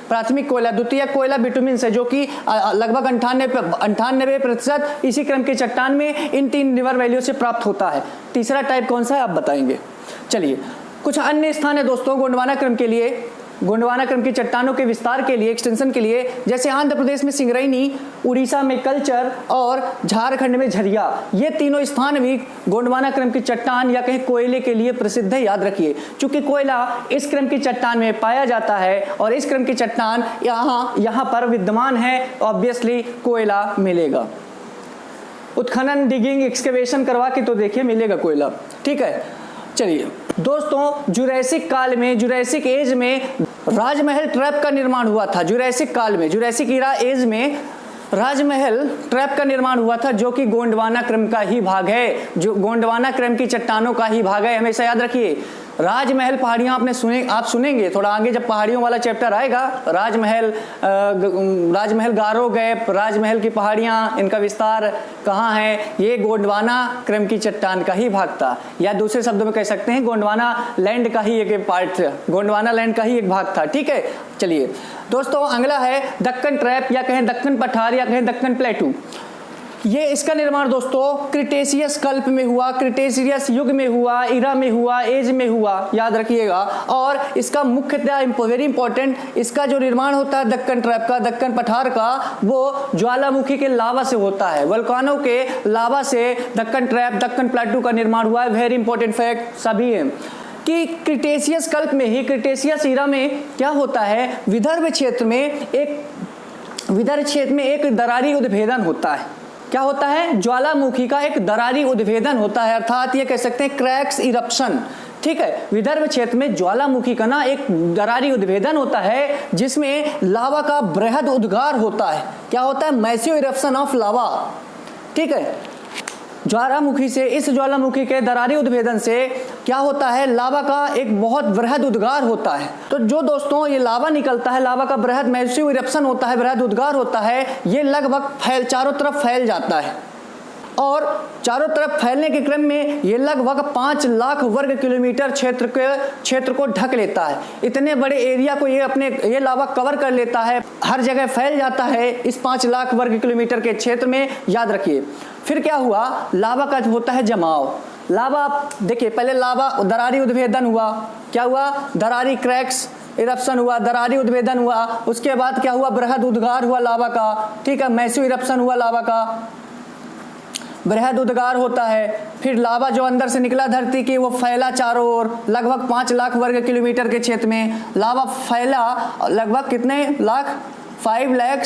प्राथमिक कोयला। द्वितीयक कोयला बिटुमिन्स है, जो कि लगभग 98% इसी क्रम के चट्टान में इन 3 रिवर वैलियों से प्राप्त होता है। तीसरा टाइप कौन सा है आप बताएंगे। चलिए, कुछ अन्य स्थान है दोस्तों गोंडवाना क्रम के लिए, गोंडवाना क्रम की चट्टानों के विस्तार के लिए, एक्सटेंशन के लिए, जैसे आंध्र प्रदेश में सिंगरैनी, उड़ीसा में कल्चर और झारखंड में झरिया। ये तीनों स्थान भी गोंडवाना क्रम की चट्टान या कहीं कोयले के लिए प्रसिद्ध है, याद रखिए। चूंकि कोयला इस क्रम की चट्टान में पाया जाता है और इस क्रम की चट्टान यहाँ पर विद्यमान है, ऑब्वियसली कोयला मिलेगा। उत्खनन, डिगिंग, एक्सकेवेशन करवा के तो देखिए मिलेगा कोयला, ठीक है। चलिए दोस्तों, जुरैसिक काल में, जुरैसिक एज में राजमहल ट्रैप का निर्माण हुआ था जुरैसिक काल में, जुरैसिक इरा एज में राजमहल ट्रैप का निर्माण हुआ था, जो कि गोंडवाना क्रम का ही भाग है, जो गोंडवाना क्रम की चट्टानों का ही भाग है। हमेशा याद रखिए, राजमहल पहाड़ियाँ आप सुनेंगे थोड़ा आगे जब पहाड़ियों वाला चैप्टर आएगा, राजमहल गारो गैप, राजमहल की पहाड़ियाँ, इनका विस्तार कहाँ है, ये गोंडवाना क्रम की चट्टान का ही भाग था, या दूसरे शब्दों में कह सकते हैं गोंडवाना लैंड का ही एक पार्ट था, गोंडवाना लैंड का ही एक भाग था। ठीक है, चलिए दोस्तों, अगला है दक्कन ट्रैप या कहें दक्कन पठार या कहें दक्कन प्लेटू। ये इसका निर्माण दोस्तों क्रिटेशियस कल्प में हुआ, क्रिटेशियस युग में हुआ, इरा में हुआ, एज में हुआ, याद रखिएगा। और इसका मुख्यतः वेरी इंपॉर्टेंट, इसका जो निर्माण होता है दक्कन ट्रैप का, दक्कन पठार का, वो ज्वालामुखी के लावा से होता है, वल्कानों के लावा से दक्कन ट्रैप, दक्कन प्लेटू का निर्माण हुआ है। वेरी इंपॉर्टेंट फैक्ट सभी है कि क्रिटेशियस कल्प में ही, क्रिटेशियस इरा में क्या होता है, विदर्भ क्षेत्र में एक दरारी उद्भेदन होता है। क्या होता है? ज्वालामुखी का एक दरारी उद्भेदन होता है, अर्थात ये कह सकते हैं क्रैक्स इरप्शन। ठीक है, विदर्भ क्षेत्र में ज्वालामुखी का ना एक दरारी उद्भेदन होता है, जिसमें लावा का बृहद उद्गार होता है। क्या होता है? Massive eruption of lava. ठीक है, ज्वालामुखी से, इस ज्वालामुखी के दरारी उद्भेदन से क्या होता है, लावा का एक बहुत बृहद उद्गार होता है। तो जो दोस्तों ये लावा निकलता है, लावा का बृहद मैसिव इरप्शन होता है, बृहद उद्गार होता है, ये लगभग चारों तरफ फैल जाता है, और चारों तरफ फैलने के क्रम में ये लगभग 5 लाख वर्ग किलोमीटर क्षेत्र को ढक लेता है। इतने बड़े एरिया को ये लावा कवर कर लेता है, हर जगह फैल जाता है इस 5 लाख वर्ग किलोमीटर के क्षेत्र में, याद रखिए। फिर क्या हुआ, लावा का होता है जमाव। लावा देखिए, पहले लावा दरारी उद्भेदन हुआ, क्या हुआ, दरारी क्रैक्स इरप्शन हुआ, दरारी उद्भेदन हुआ, उसके बाद क्या हुआ, बृहद उद्गार हुआ लावा का। ठीक है, मैसिव इरप्शन हुआ लावा का, बृहद उद्गार होता है। फिर लावा जो अंदर से निकला धरती की, वो फैला चारों ओर, लगभग 5 लाख वर्ग किलोमीटर के क्षेत्र में लावा फैला, लगभग कितने लाख, 5 लाख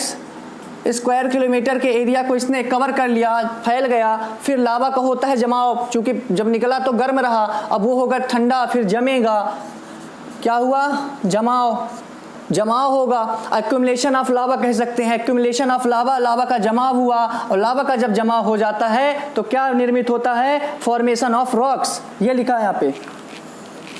स्क्वायर किलोमीटर के एरिया को इसने कवर कर लिया, फैल गया। फिर लावा का होता है जमाव, क्योंकि जब निकला तो गर्म रहा, अब वो होगा ठंडा, फिर जमेगा। क्या हुआ, जमाव होगा, एक्यूमुलेशन ऑफ लावा कह सकते हैं, एक्यूमुलेशन ऑफ लावा, लावा का जमाव हुआ, और लावा का जब जमाव हो जाता है तो क्या निर्मित होता है, फॉर्मेशन ऑफ रॉक्स। ये लिखा है यहाँ पे,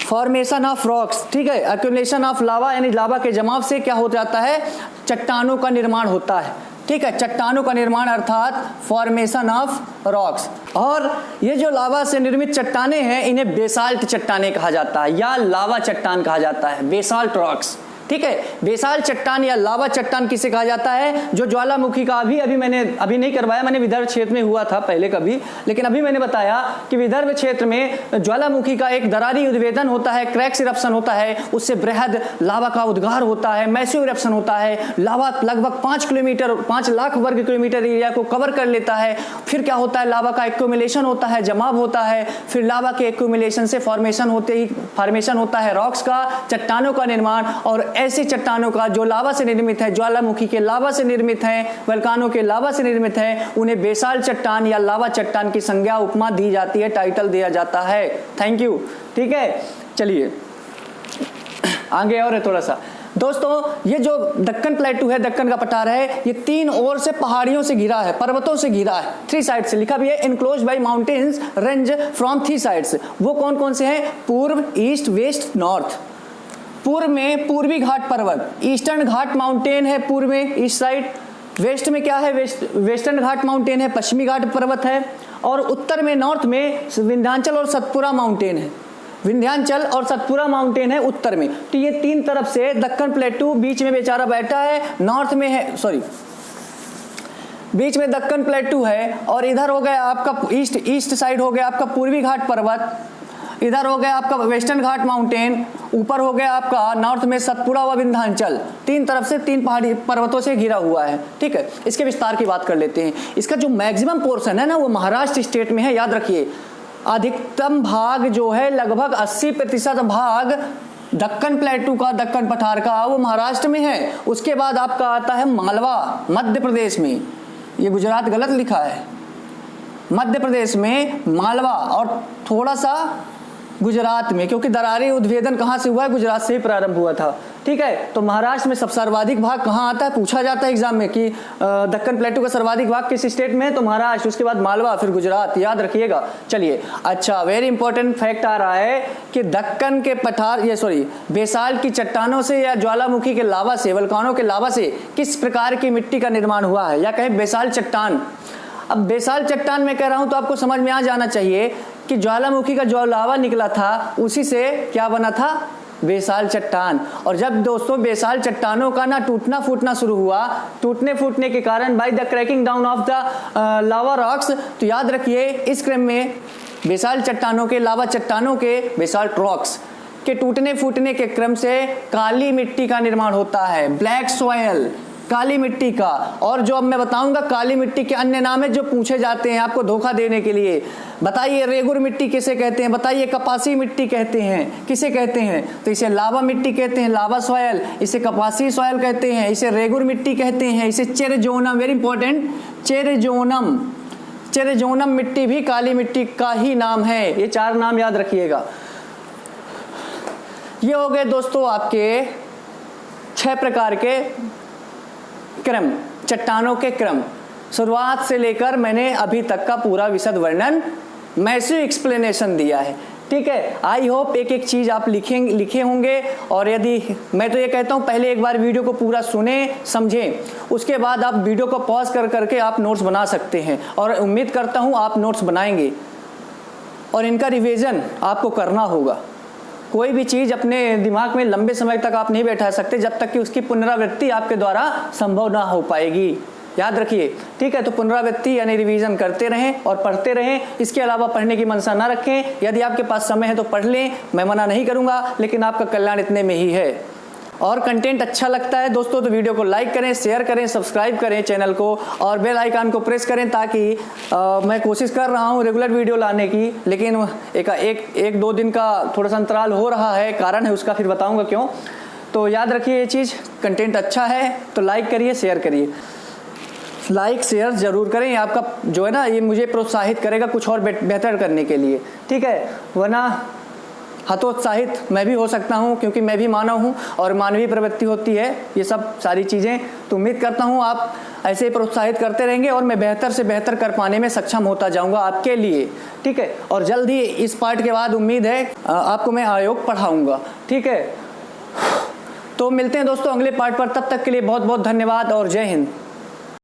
फॉर्मेशन ऑफ रॉक्स। ठीक है, एक्यूमुलेशन ऑफ लावा यानी लावा के जमाव से क्या हो जाता है, चट्टानों का निर्माण होता है। ठीक है, चट्टानों का निर्माण अर्थात फॉर्मेशन ऑफ रॉक्स। और ये जो लावा से निर्मित चट्टानें हैं, इन्हें बेसाल्ट चट्टानें कहा जाता है, या लावा चट्टान कहा जाता है, बेसाल्ट रॉक्स। ठीक है, बेसाल्ट चट्टान या लावा चट्टान किसे कहा जाता है, जो ज्वालामुखी का अभी मैंने नहीं करवाया, मैंने विदर्भ क्षेत्र में हुआ था पहले कभी, लेकिन अभी मैंने बताया कि विदर्भ क्षेत्र में ज्वालामुखी का एक दरारी उद्भेदन होता है, क्रैक्स इरप्शन होता है, उससे बृहद लावा का उद्गार होता है, मैसिव इरप्शन होता है, लावा लगभग 5 लाख वर्ग किलोमीटर एरिया को कवर कर लेता है। फिर क्या होता है, लावा का एक्यूमुलेशन होता है, जमाव होता है, फिर लावा के एक्यूमुलेशन से फॉर्मेशन होता है रॉक्स का, चट्टानों का निर्माण। और ऐसी चट्टानों का जो लावा से निर्मित है, ज्वालामुखी के लावा से निर्मित है, वल्कानों के लावा से निर्मित है, उन्हें बेसाल्ट चट्टान या लावा चट्टान की संज्ञा उपमा दी जाती है, टाइटल दिया जाता है। Thank you. ठीक है, चलिए आगे और है थोड़ा सा दोस्तों। ये जो दक्कन प्लेटू है, दक्कन का पठार है, ये 3 ओर से पहाड़ियों से घिरा है, पर्वतों से घिरा है, 3 साइड से, लिखा भी है enclose by mountains range from 3 sides. वो कौन कौन से हैं, पूर्व, ईस्ट, वेस्ट, नॉर्थ। पूर्व में पूर्वी घाट पर्वत, ईस्टर्न घाट माउंटेन है पूर्व में, ईस्ट साइड। वेस्ट में क्या है, वेस्टर्न घाट माउंटेन है, पश्चिमी घाट पर्वत है। और उत्तर में, नॉर्थ में विंध्याचल और सतपुरा माउंटेन है, विंध्याचल और सतपुरा माउंटेन है उत्तर में। तो ये 3 तरफ से दक्कन प्लेटू बीच में बेचारा बैठा है, नॉर्थ में है, बीच में दक्कन प्लेटू है, और इधर हो गया आपका ईस्ट साइड हो गया आपका पूर्वी घाट पर्वत, इधर हो गया आपका वेस्टर्न घाट माउंटेन, ऊपर हो गया आपका नॉर्थ में सतपुरा व विंध्याचल। 3 तरफ से 3 पहाड़ी पर्वतों से घिरा हुआ है। ठीक है, इसके विस्तार की बात कर लेते हैं। इसका जो मैक्सिमम पोर्शन है ना, वो महाराष्ट्र स्टेट में है, याद रखिए। अधिकतम भाग जो है, लगभग 80% भाग दक्कन प्लेटू का, दक्कन पठार का, वो महाराष्ट्र में है। उसके बाद आपका आता है मालवा, मध्य प्रदेश में। ये गुजरात गलत लिखा है, मध्य प्रदेश में मालवा, और थोड़ा सा गुजरात में, क्योंकि दरारी उद्भेदन कहाँ से हुआ है? गुजरात से ही प्रारंभ हुआ था। ठीक है, तो महाराष्ट्र में सब सर्वाधिक भाग कहाँ आता है? पूछा जाता है एग्जाम में कि दक्कन प्लेटू का सर्वाधिक भाग किस स्टेट में है? तो महाराष्ट्र, उसके बाद मालवा, फिर गुजरात, याद रखिएगा। चलिए, अच्छा, वेरी इंपॉर्टेंट फैक्ट आ रहा है कि दक्कन के पठार बेसाल्ट की चट्टानों से या ज्वालामुखी के लावा से, वल्कानों के लावा से किस प्रकार की मिट्टी का निर्माण हुआ है, या कहें बेसाल्ट चट्टान। अब बेसाल्ट चट्टान में कह रहा हूं तो आपको समझ में आ जाना चाहिए कि ज्वालामुखी का जो लावा निकला था उसी से क्या बना था? बेसाल्ट चट्टान। और जब दोस्तों बेसाल्ट चट्टानों का ना टूटना फूटना शुरू हुआ, टूटने फूटने के कारण by the cracking down of the lava rocks, तो याद रखिए इस क्रम में बेसाल्ट चट्टानों के, लावा चट्टानों के, बेसाल्ट रॉक्स के टूटने फूटने के क्रम से काली मिट्टी का निर्माण होता है, ब्लैक सॉयल, काली मिट्टी का। और जो अब मैं बताऊंगा काली मिट्टी के अन्य नाम है जो पूछे जाते हैं आपको धोखा देने के लिए। बताइए रेगुर मिट्टी किसे कहते हैं? बताइए कपासी मिट्टी कहते हैं, किसे कहते हैं? तो इसे लावा मिट्टी कहते हैं, लावा सॉयल, इसे कपासी सॉयल कहते हैं, इसे रेगुर मिट्टी कहते हैं, इसे चेरजोनम, वेरी इंपॉर्टेंट, चेरजोनम, चेरजोनम मिट्टी भी काली मिट्टी का ही नाम है। ये 4 नाम याद रखिएगा। ये हो गए दोस्तों आपके 6 प्रकार के क्रम, चट्टानों के क्रम। शुरुआत से लेकर मैंने अभी तक का पूरा विशद वर्णन, मैसिव एक्सप्लेनेशन दिया है। ठीक है, आई होप एक एक चीज आप लिखे होंगे। और यदि मैं तो ये कहता हूँ पहले एक बार वीडियो को पूरा सुने समझें, उसके बाद आप वीडियो को पॉज कर करके आप नोट्स बना सकते हैं। और उम्मीद करता हूँ आप नोट्स बनाएंगे और इनका रिवीजन आपको करना होगा। कोई भी चीज़ अपने दिमाग में लंबे समय तक आप नहीं बैठा सकते जब तक कि उसकी पुनरावृत्ति आपके द्वारा संभव ना हो पाएगी, याद रखिए। ठीक है, तो पुनरावृत्ति यानी रिवीजन करते रहें और पढ़ते रहें। इसके अलावा पढ़ने की मनसा ना रखें। यदि आपके पास समय है तो पढ़ लें, मैं मना नहीं करूँगा, लेकिन आपका कल्याण इतने में ही है। और कंटेंट अच्छा लगता है दोस्तों तो वीडियो को लाइक करें, शेयर करें, सब्सक्राइब करें चैनल को, और बेल आइकन को प्रेस करें, ताकि मैं कोशिश कर रहा हूं रेगुलर वीडियो लाने की, लेकिन एक 2 दिन का थोड़ा सा अंतराल हो रहा है, कारण है उसका, फिर बताऊंगा क्यों। तो याद रखिए ये चीज़, कंटेंट अच्छा है तो लाइक करिए, शेयर करिए, लाइक शेयर जरूर करें। ये आपका जो है ना, ये मुझे प्रोत्साहित करेगा कुछ और बेहतर करने के लिए। ठीक है, वरना हतोत्साहित मैं भी हो सकता हूं, क्योंकि मैं भी मानव हूं और मानवीय प्रवृत्ति होती है ये सब सारी चीज़ें। तो उम्मीद करता हूं आप ऐसे ही प्रोत्साहित करते रहेंगे और मैं बेहतर से बेहतर कर पाने में सक्षम होता जाऊंगा आपके लिए। ठीक है, और जल्द ही इस पार्ट के बाद उम्मीद है आपको मैं आयोग पढ़ाऊँगा। ठीक है, तो मिलते हैं दोस्तों अगले पार्ट पर, तब तक के लिए बहुत बहुत धन्यवाद और जय हिंद।